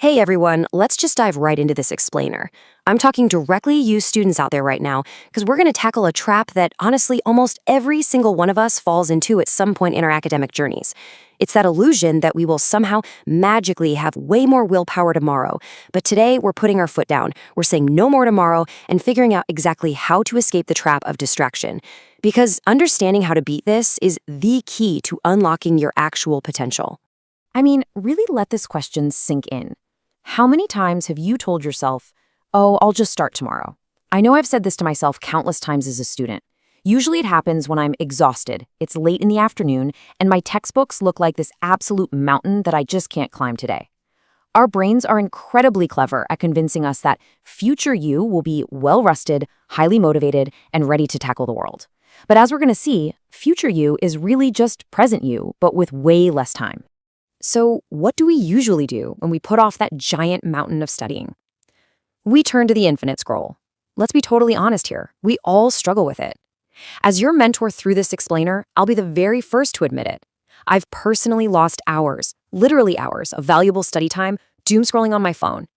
Hey everyone, let's just dive right into this explainer. I'm talking directly to you students out there right now because we're going to tackle a trap that honestly almost every single one of us falls into at some point in our academic journeys. It's that illusion that we will somehow magically have way more willpower tomorrow. But today we're putting our foot down. We're saying no more tomorrow and figuring out exactly how to escape the trap of distraction. Because understanding how to beat this is the key to unlocking your actual potential. I mean, really let this question sink in. How many times have you told yourself, oh, I'll just start tomorrow? I know I've said this to myself countless times as a student. Usually it happens when I'm exhausted, it's late in the afternoon, and my textbooks look like this absolute mountain that I just can't climb today. Our brains are incredibly clever at convincing us that future you will be well-rested, highly motivated, and ready to tackle the world. But as we're going to see, future you is really just present you, but with way less time. So, what do we usually do when we put off that giant mountain of studying? We turn to the infinite scroll. Let's be totally honest here. We all struggle with it. As your mentor through this explainer, I'll be the very first to admit it. I've personally lost hours, literally hours, of valuable study time doom scrolling on my phone.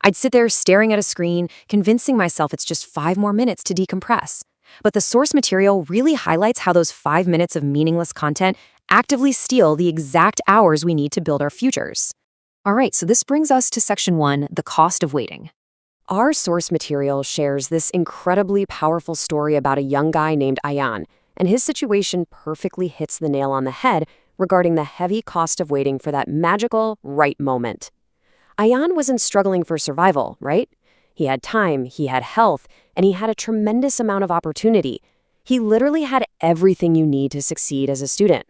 I'd sit there staring at a screen, convincing myself it's just 5 more minutes to decompress. But the source material really highlights how those 5 minutes of meaningless content actively steal the exact hours we need to build our futures. All right, so this brings us to section 1, the cost of waiting. Our source material shares this incredibly powerful story about a young guy named Ayan, and his situation perfectly hits the nail on the head regarding the heavy cost of waiting for that magical right moment. Ayan wasn't struggling for survival, right? He had time, he had health, and he had a tremendous amount of opportunity. He literally had everything you need to succeed as a student.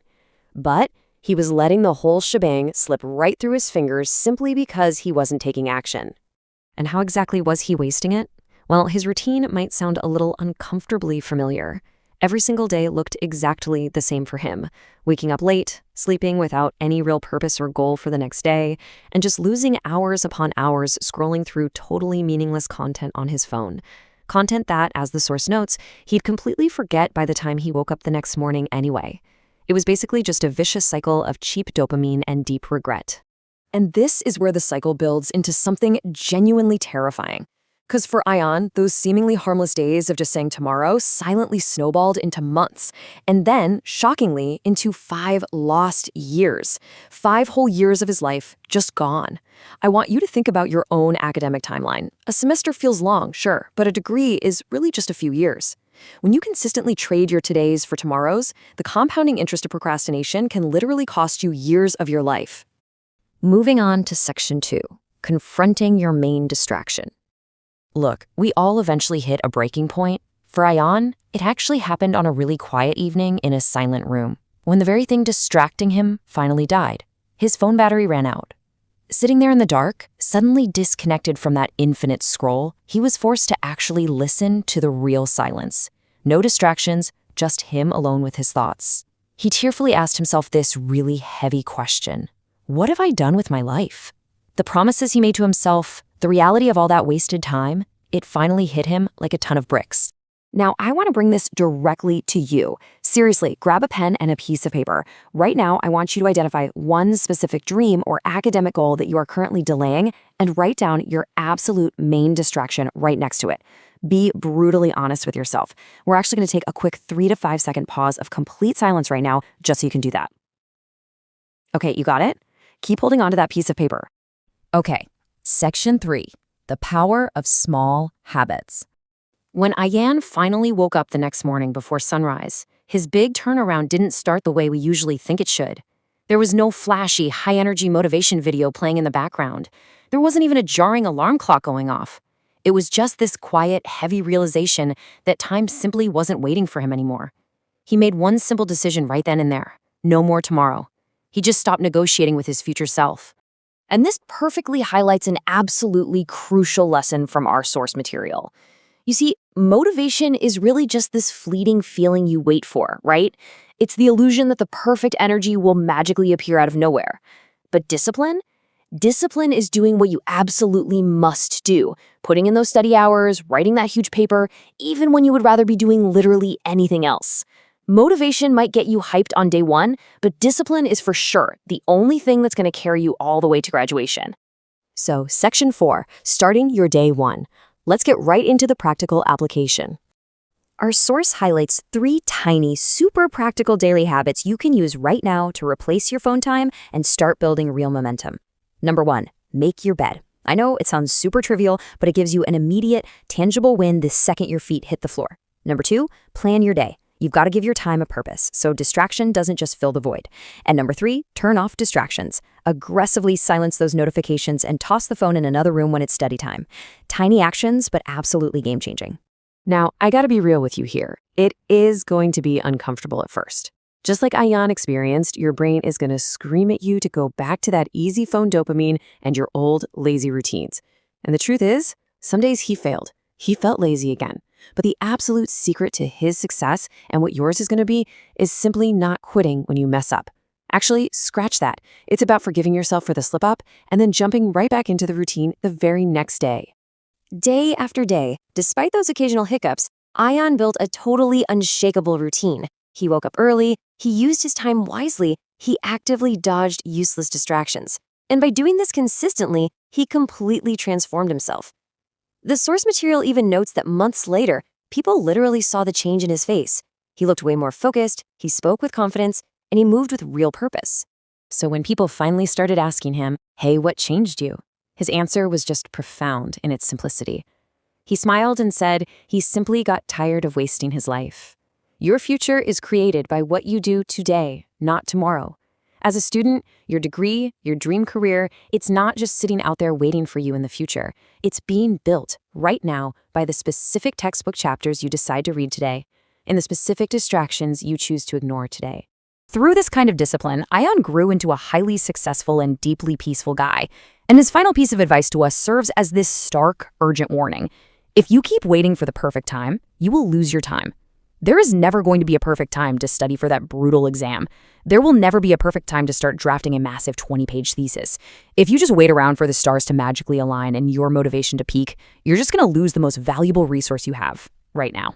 But he was letting the whole shebang slip right through his fingers simply because he wasn't taking action. And how exactly was he wasting it? Well, his routine might sound a little uncomfortably familiar. Every single day looked exactly the same for him. Waking up late, sleeping without any real purpose or goal for the next day, and just losing hours upon hours scrolling through totally meaningless content on his phone. Content that, as the source notes, he'd completely forget by the time he woke up the next morning anyway. It was basically just a vicious cycle of cheap dopamine and deep regret. And this is where the cycle builds into something genuinely terrifying. Because for Ayan, those seemingly harmless days of just saying tomorrow silently snowballed into months, and then, shockingly, into 5 lost years. 5 whole years of his life just gone. I want you to think about your own academic timeline. A semester feels long, sure, but a degree is really just a few years. When you consistently trade your todays for tomorrows, the compounding interest of procrastination can literally cost you years of your life. Moving on to section 2, confronting your main distraction. Look, we all eventually hit a breaking point. For Ayan, it actually happened on a really quiet evening in a silent room, when the very thing distracting him finally died. His phone battery ran out. Sitting there in the dark, suddenly disconnected from that infinite scroll, he was forced to actually listen to the real silence. No distractions, just him alone with his thoughts. He tearfully asked himself this really heavy question. What have I done with my life? The promises he made to himself, the reality of all that wasted time, it finally hit him like a ton of bricks. Now, I want to bring this directly to you. Seriously, grab a pen and a piece of paper. Right now, I want you to identify one specific dream or academic goal that you are currently delaying and write down your absolute main distraction right next to it. Be brutally honest with yourself. We're actually going to take a quick 3 to 5 second pause of complete silence right now, just so you can do that. Okay, you got it? Keep holding on to that piece of paper. Okay, section 3, the power of small habits. When Ayan finally woke up the next morning before sunrise, his big turnaround didn't start the way we usually think it should. There was no flashy, high-energy motivation video playing in the background. There wasn't even a jarring alarm clock going off. It was just this quiet, heavy realization that time simply wasn't waiting for him anymore. He made one simple decision right then and there. No more tomorrow. He just stopped negotiating with his future self. And this perfectly highlights an absolutely crucial lesson from our source material. You see, motivation is really just this fleeting feeling you wait for, right? It's the illusion that the perfect energy will magically appear out of nowhere. But discipline? Discipline is doing what you absolutely must do, putting in those study hours, writing that huge paper, even when you would rather be doing literally anything else. Motivation might get you hyped on day 1, but discipline is for sure the only thing that's going to carry you all the way to graduation. So, Section 4, starting your day 1. Let's get right into the practical application. Our source highlights 3 tiny, super practical daily habits you can use right now to replace your phone time and start building real momentum. Number 1, make your bed. I know it sounds super trivial, but it gives you an immediate, tangible win the second your feet hit the floor. Number 2, plan your day. You've got to give your time a purpose, so distraction doesn't just fill the void. And number 3, turn off distractions. Aggressively silence those notifications and toss the phone in another room when it's study time. Tiny actions, but absolutely game-changing. Now, I gotta be real with you here. It is going to be uncomfortable at first. Just like Ayan experienced, your brain is gonna scream at you to go back to that easy phone dopamine and your old, lazy routines. And the truth is, some days he failed. He felt lazy again. But the absolute secret to his success and what yours is gonna be is simply not quitting when you mess up. Actually, scratch that. It's about forgiving yourself for the slip up and then jumping right back into the routine the very next day. Day after day, despite those occasional hiccups, Ayan built a totally unshakable routine. He woke up early, he used his time wisely, he actively dodged useless distractions. And by doing this consistently, he completely transformed himself. The source material even notes that months later, people literally saw the change in his face. He looked way more focused, he spoke with confidence, and he moved with real purpose. So when people finally started asking him, "Hey, what changed you?" his answer was just profound in its simplicity. He smiled and said he simply got tired of wasting his life. Your future is created by what you do today, not tomorrow. As a student, your degree, your dream career, it's not just sitting out there waiting for you in the future. It's being built right now by the specific textbook chapters you decide to read today, and the specific distractions you choose to ignore today. Through this kind of discipline, Ayan grew into a highly successful and deeply peaceful guy. And his final piece of advice to us serves as this stark, urgent warning. If you keep waiting for the perfect time, you will lose your time. There is never going to be a perfect time to study for that brutal exam. There will never be a perfect time to start drafting a massive 20-page thesis. If you just wait around for the stars to magically align and your motivation to peak, you're just going to lose the most valuable resource you have right now.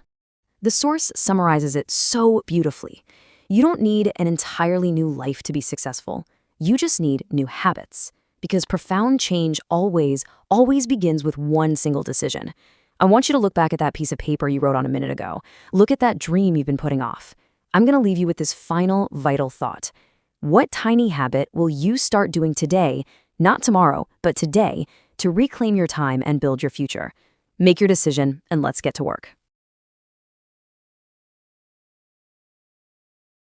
The source summarizes it so beautifully. You don't need an entirely new life to be successful. You just need new habits. Because profound change always begins with one single decision. I want you to look back at that piece of paper you wrote on a minute ago. Look at that dream you've been putting off. I'm going to leave you with this final, vital thought. What tiny habit will you start doing today, not tomorrow, but today, to reclaim your time and build your future? Make your decision, and let's get to work.